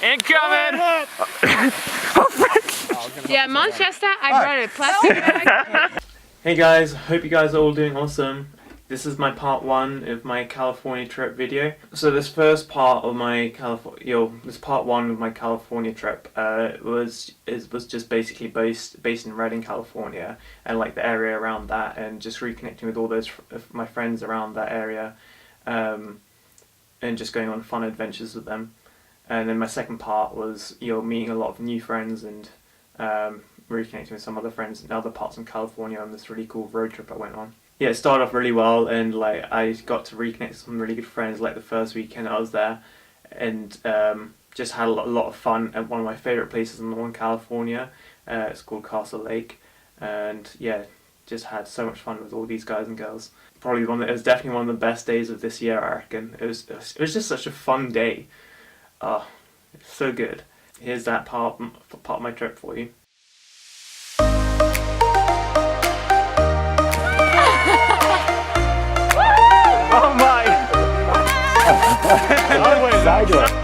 Incoming! Yeah, Manchester, I brought a plastic bag. Hey guys, hope you guys are all doing awesome. This is my part 1 of my California trip video. So this first part of my part 1 of my California trip was just basically based in Redding, California, and like the area around that, and just reconnecting with all those my friends around that area, and just going on fun adventures with them. And then my second part was meeting a lot of new friends and reconnecting with some other friends in other parts of California on this really cool road trip I went on. Yeah, it started off really well, and like I got to reconnect with some really good friends like the first weekend I was there, and just had a lot of fun at one of my favourite places in Northern California. It's called Castle Lake, and yeah, just had so much fun with all these guys and girls. It was definitely one of the best days of this year, I reckon. It was just such a fun day. Oh, it's so good. Here's that part of my trip for you. Oh my! Sideways.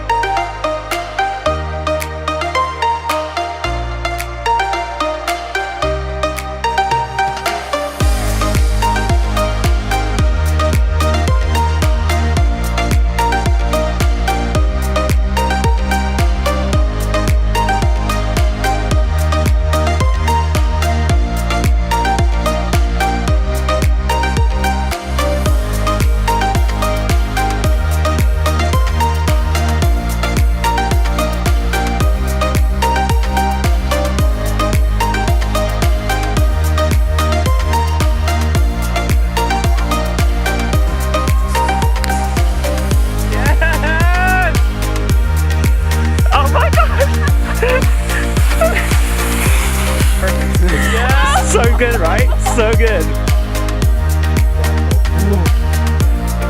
So good, right? So good.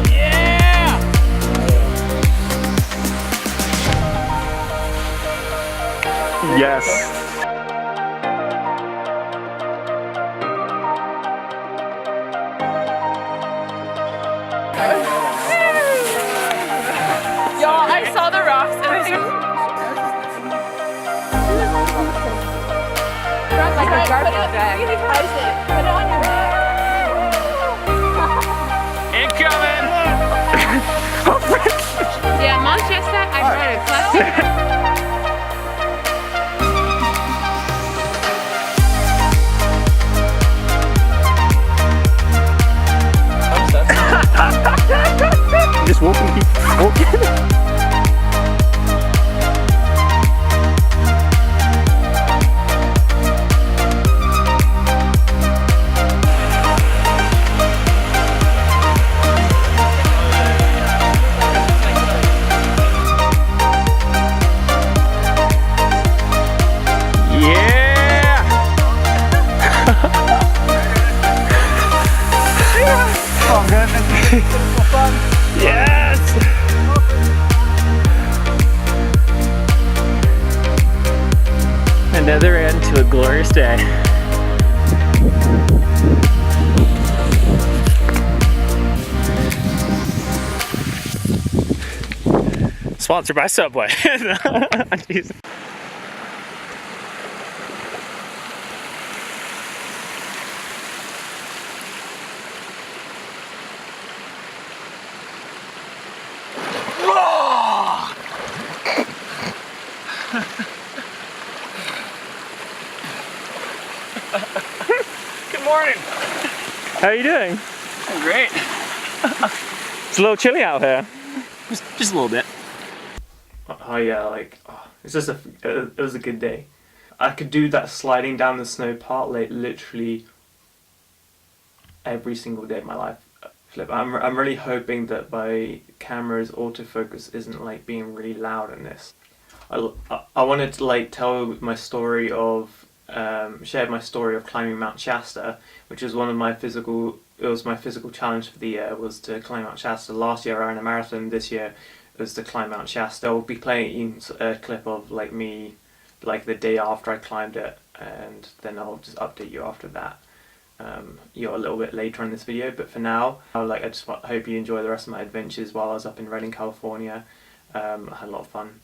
Yeah! Yes. Y'all, I saw the rocks and I think like a garbage bag. Put it on your bag. Incoming! Yeah, Manchester, I brought a plastic bag. Just walking. Yes! Another end to a glorious day. Sponsored by Subway. Jeez. Good morning. How are you doing? I'm great. It's a little chilly out here. Just a little bit. Oh yeah, it was a good day. I could do that sliding down the snow part like literally every single day of my life. I'm really hoping that my camera's autofocus isn't like being really loud in this. I wanted to like tell my story of shared my story of climbing Mount Shasta, which was one of my physical challenge for the year, was to climb Mount Shasta. Last year I ran a marathon, this year was to climb Mount Shasta. I'll be playing a clip of like me like the day after I climbed it, and then I'll just update you after that. A little bit later in this video, but for now, I just hope you enjoy the rest of my adventures while I was up in Redding, California. I had a lot of fun.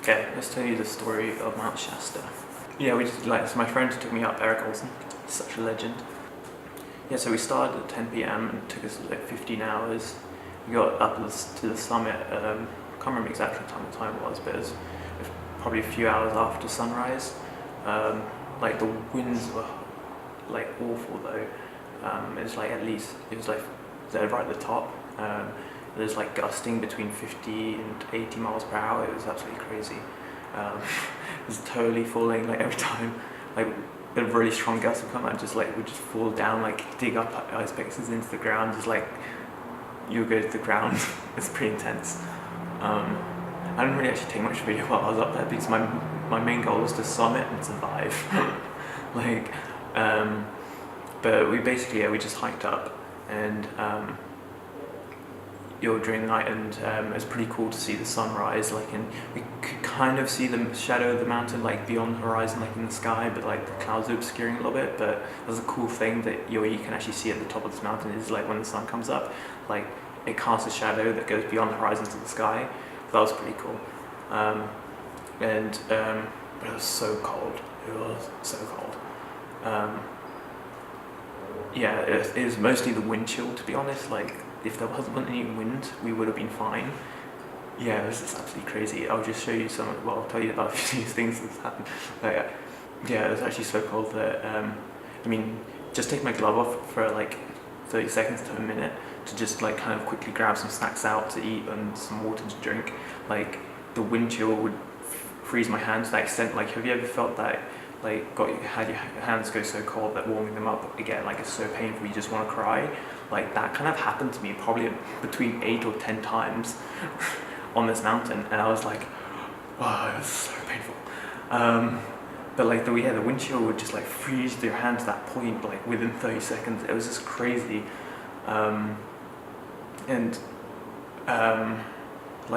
Okay, let's tell you the story of Mount Shasta. Yeah, we just so my friend who took me up, Eric Olsen, such a legend. Yeah, so we started at 10 p.m. and it took us like 15 hours. We got up to the summit. I can't remember exactly what time it was, but it was probably a few hours after sunrise. Like the winds were like awful though. It was like they're right at the top. It was like gusting between 50 and 80 miles per hour. It was absolutely crazy. It was totally falling like every time. Like a really strong gust would come and would just fall down, like dig up ice pieces into the ground. Just like you go to the ground. It's pretty intense. I didn't really actually take much video while I was up there because my main goal was to summit and survive. But we basically we just hiked up and during the night, and it was pretty cool to see the sunrise. And we could kind of see the shadow of the mountain like beyond the horizon, like in the sky, but like the clouds were obscuring a little bit. But there's a cool thing that you can actually see at the top of this mountain is like when the sun comes up, like it casts a shadow that goes beyond the horizon to the sky. That was pretty cool. But it was so cold. It was so cold. Yeah, it was mostly the wind chill, to be honest. Like, if there wasn't any wind, we would have been fine. Yeah, it was just absolutely crazy. I'll just show you I'll tell you about a few things that's happened. But yeah, it was actually so cold that, just take my glove off for like 30 seconds to a minute to just like kind of quickly grab some snacks out to eat and some water to drink. Like, the wind chill would freeze my hands to that extent. Like, have you ever felt that? Like, had your hands go so cold that warming them up again, like, it's so painful you just want to cry. Like, that kind of happened to me probably between 8 or 10 times on this mountain, and I was like, oh, it was so painful. But like the wind chill would just like freeze your hand to that point, like within 30 seconds. It was just crazy. Like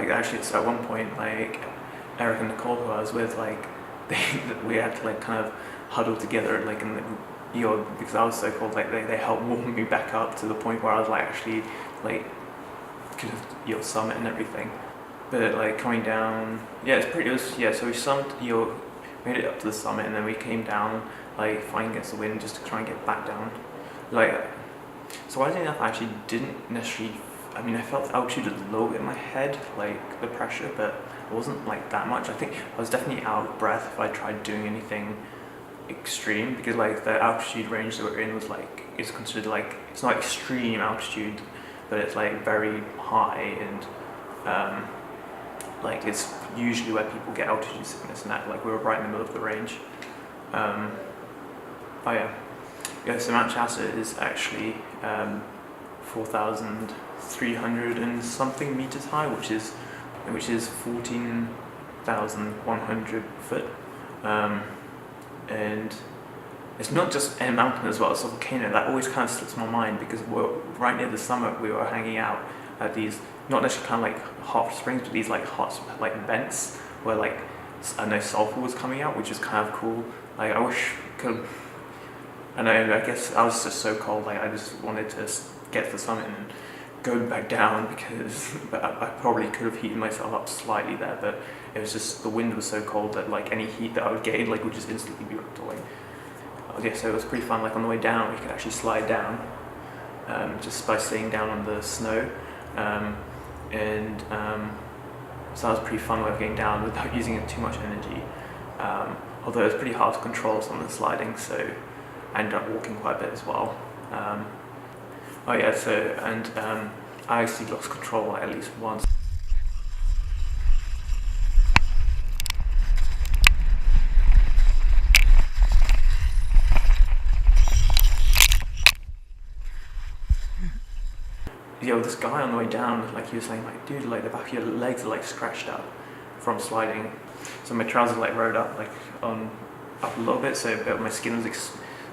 actually, at one point, like Eric and Nicole, who I was with, like we had to like kind of huddle together, like in the because I was so cold. Like they helped warm me back up to the point where I was like actually like could have summit and everything. But like coming down, so we made it up to the summit, and then we came down like fighting against the wind just to try and get back down. Like, surprisingly enough, I actually didn't necessarily. I felt the altitude a little bit in my head, like the pressure, but it wasn't like that much. I think I was definitely out of breath if I tried doing anything extreme, because like the altitude range that we're in is considered like, it's not extreme altitude, but it's like very high, and like it's usually where people get altitude sickness, and that like we were right in the middle of the range. So Mount Shasta is actually 4,300 and something meters high, which is 14,100 foot, and it's not just a mountain as well, it's a volcano. That always kind of slips my mind, because we're right near the summit. We were hanging out at these, not necessarily kind of like hot springs, but these like hot like vents where like I know sulfur was coming out, which is kind of cool. Like I wish I guess I was just so cold, like I just wanted to get to the summit and go back down, but I probably could have heated myself up slightly there, but it was just, the wind was so cold that like any heat that I would gain like would just instantly be ripped away. So it was pretty fun. Like on the way down, we could actually slide down just by staying down on the snow, so that was a pretty fun way of getting down without using too much energy. Although it was pretty hard to control some of the sliding, so I ended up walking quite a bit as well. I actually lost control at least once. This guy on the way down, like he was saying, like, dude, like the back of your legs are like scratched up from sliding. So my trousers like rode up up a little bit, so a bit of my skin was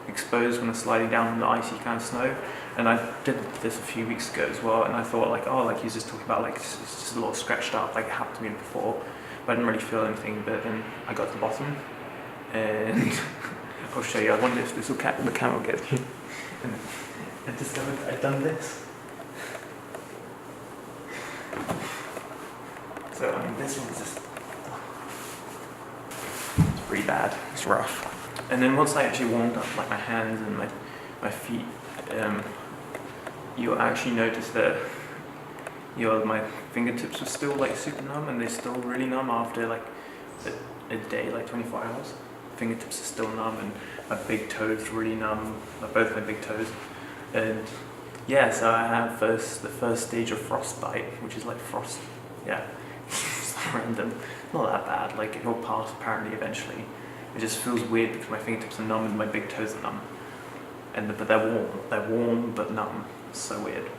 exposed when I was sliding down the icy kind of snow. And I did this a few weeks ago as well, and I thought like, oh, like he was just talking about like it's just a little scratched up, like it happened to me before, but I didn't really feel anything. But then I got to the bottom, and I'll show you. I wonder if the camera will get me. And I discovered I'd done this. So this one's just bad. It's rough. And then once I actually warmed up like my hands and my feet, you'll actually notice that my fingertips are still like super numb, and they're still really numb after like a day, like 24 hours. Fingertips are still numb, and my big toes really numb, both my big toes. And yeah, so I have the first stage of frostbite, which is like frost. Yeah, it's random. Not that bad. Like it'll pass apparently eventually. It just feels weird because my fingertips are numb and my big toes are numb. But they're warm. They're warm but numb. It's so weird.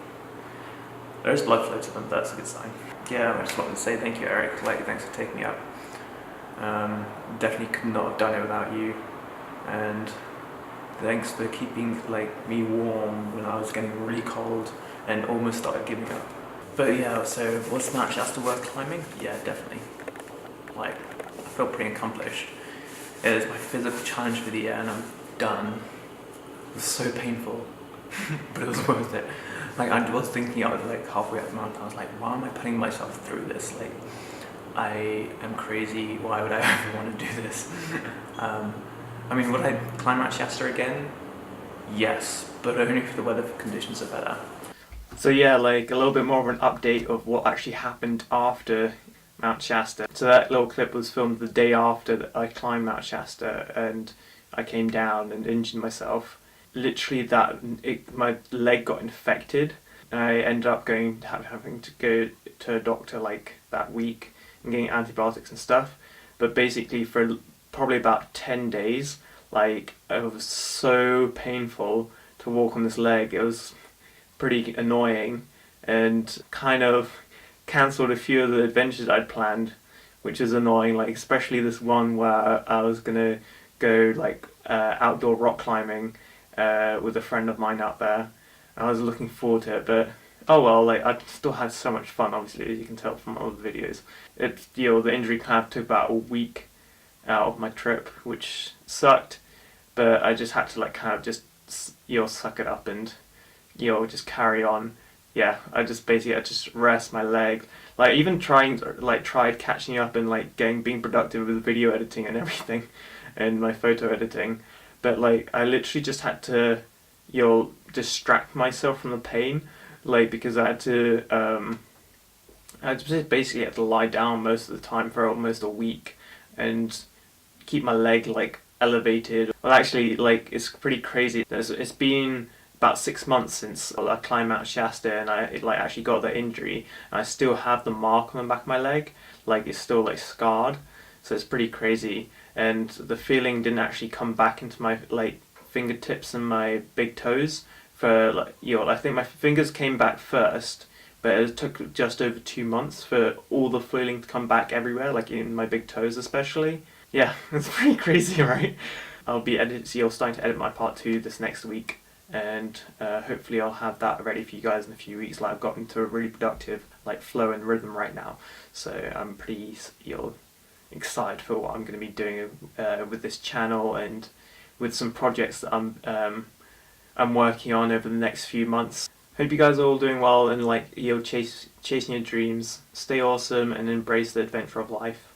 There's blood flow to them. That's a good sign. Yeah, I just wanted to say thank you, Eric. Like, thanks for taking me up. Definitely could not have done it without you. And thanks for keeping like me warm when I was getting really cold and almost started giving up. But yeah, so was Mount Shasta worth climbing? Yeah, definitely. Like, I felt pretty accomplished. It was my physical challenge for the year, and I'm done. It was so painful, but it was worth it. Like, I was thinking, I was like halfway up the mountain, I was like, why am I putting myself through this? Like, I am crazy, why would I ever want to do this? I mean, would I climb Mount Shasta again? Yes, but only if the weather conditions are better. So yeah, like a little bit more of an update of what actually happened after Mount Shasta. So that little clip was filmed the day after that I climbed Mount Shasta, and I came down and injured myself. Literally my leg got infected, and I ended up having to go to a doctor like that week and getting antibiotics and stuff. But basically for probably about 10 days, like it was so painful to walk on this leg. It was pretty annoying, and kind of cancelled a few of the adventures I'd planned, which is annoying, like especially this one where I was gonna go like outdoor rock climbing with a friend of mine out there. I was looking forward to it, but oh well, like I still had so much fun, obviously, as you can tell from all the videos. It's, the injury kind of took about a week out of my trip, which sucked, but I just had to like kind of just suck it up and just carry on. Yeah, I just rest my leg. Like even tried catching up and like being productive with video editing and everything, and my photo editing, but like I literally just had to distract myself from the pain, like because I just basically had to lie down most of the time for almost a week and keep my leg like elevated. Well, actually, like it's pretty crazy. It's been about 6 months since I climbed Mount Shasta, and I actually got the injury, and I still have the mark on the back of my leg. Like it's still like scarred, so it's pretty crazy. And the feeling didn't actually come back into my like fingertips and my big toes for like I think my fingers came back first, but it took just over 2 months for all the feeling to come back everywhere, like in my big toes especially. Yeah, it's pretty crazy, right? I'll be starting to edit my part 2 this next week, and hopefully I'll have that ready for you guys in a few weeks. Like I've gotten to a really productive like flow and rhythm right now, so I'm pretty excited for what I'm going to be doing with this channel and with some projects that I'm working on over the next few months. Hope you guys are all doing well and like chasing your dreams. Stay awesome and embrace the adventure of life.